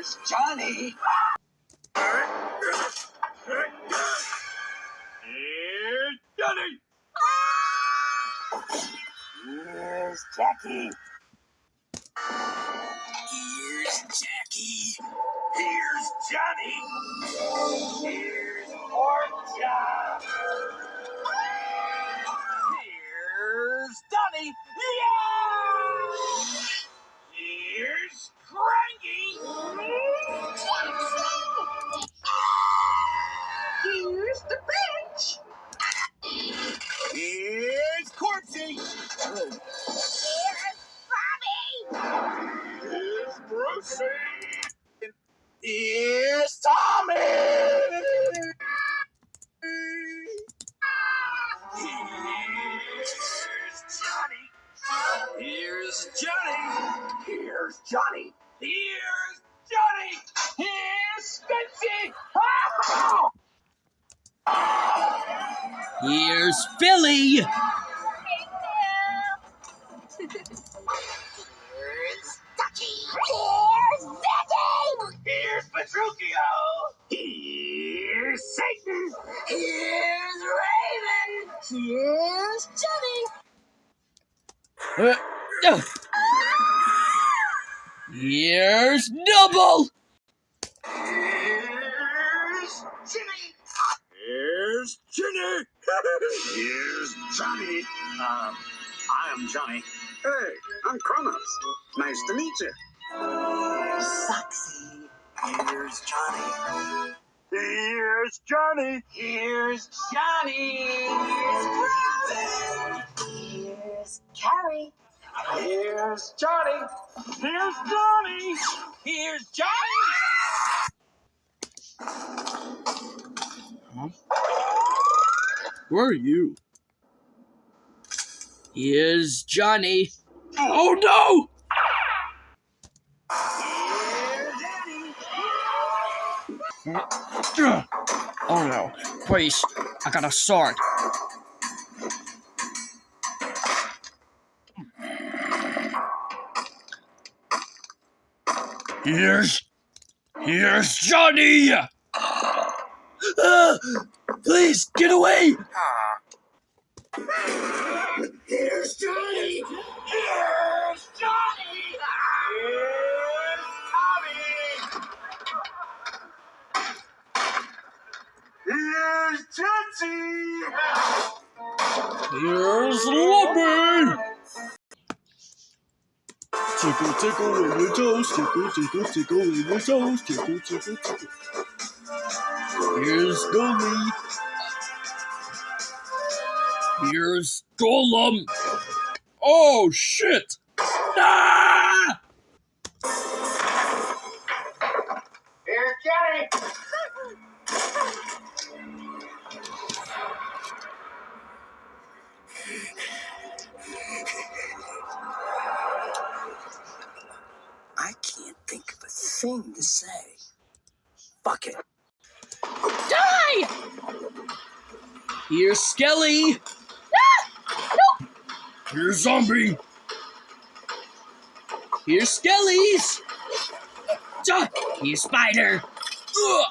Here's Johnny. Here's Johnny. Here's Jackie. Here's Jackie. Here's Johnny. Here's Portia. Here's Donnie. Yeah! Here's Cranky. Here's the bench. Here's Corpsey. Here's Bobby. Here's Brucey. Here's Tommy. Here's Johnny. Here's Johnny. Here's Johnny. Here's Spency. Here's Philly. Here's Ducky. Here's Betty. Here's Petruchio. Here's Satan. Here's Raven. Here's Johnny. Here's Double. Here's Jimmy. Here's Ginny. Here's Johnny. I am Johnny. Hey, I'm Kronos. Nice to meet you. Here's Soxy. Here's Johnny. Here's Johnny. Here's Johnny. Here's Robin. Here's Carrie. Here's Johnny. Here's Johnny. Here's Johnny. Huh? Where are you? Here's Johnny. Oh no! Oh no. Please, I got a sword. Here's Johnny! Please, get away! Here's Johnny! Here's Johnny! Here's Tommy! Here's Tootsie! Here's Lumber! Tickle, tickle in your toes, tickle, tickle, tickle in your toes, tickle, tickle, tickle. Here's Gully. Here's Golem. Oh shit! Ah! Here's Johnny! I can't think of a thing to say. Fuck it. Die! Here's Skelly. No! Here's Zombie. Here's Skellies. Here's Spider. Ugh.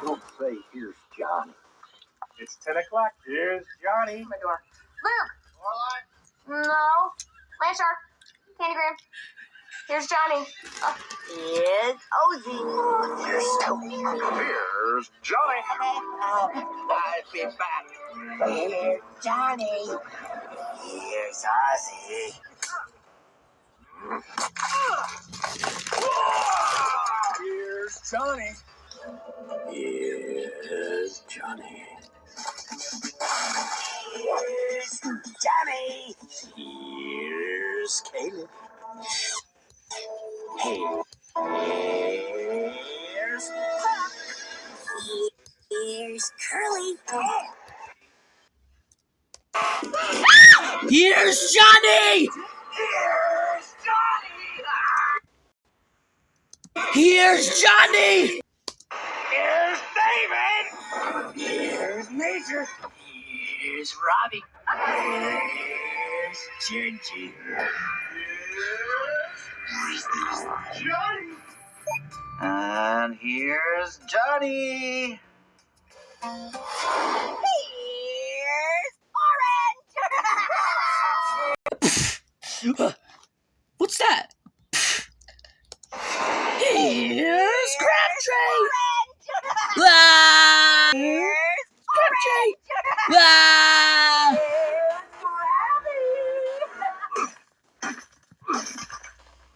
Don't say, here's Johnny. It's 10 o'clock. Here's Johnny. My door. Luke! No. Landshark. Candygram. Here's Johnny. Here's Ozzy. Here's Tony. Here's Johnny. I'll be back. Here's Johnny. Here's Ozzy. Here's Johnny. Here's Johnny. Here's Johnny. Here's Caleb. Here's Puck. Here's Curly. Here's Johnny. Here's Johnny. Here's Johnny. Here's David. Here's Major. Here's Robbie. Here's Gingy. Here's Johnny. And here's Johnny. Here's Orange. What's that? Here's Crabtree. Ah! Here's Crabtree. Orange. Ah!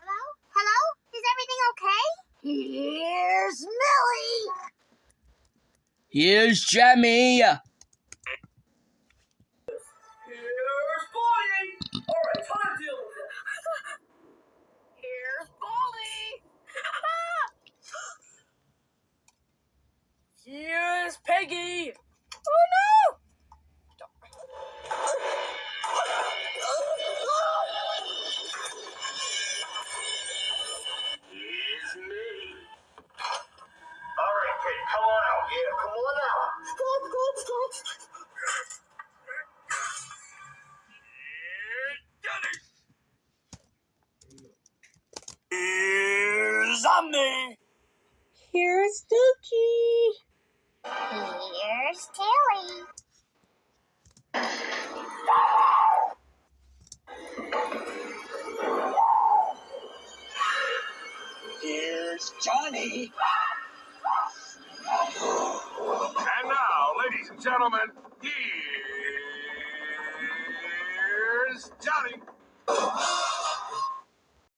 Hello? Hello? Is everything okay? Here's Millie. Here's Jamie. Here's Bonnie. All right, time to deal with it. Here's Bonnie. Here's Peggy. Oh no! Here's me. All right, kid, come on out. Yeah, come on out. Here's Zombie. Here's Dookie. Here's Tilly. Here's Johnny. And now, ladies and gentlemen, here's Johnny.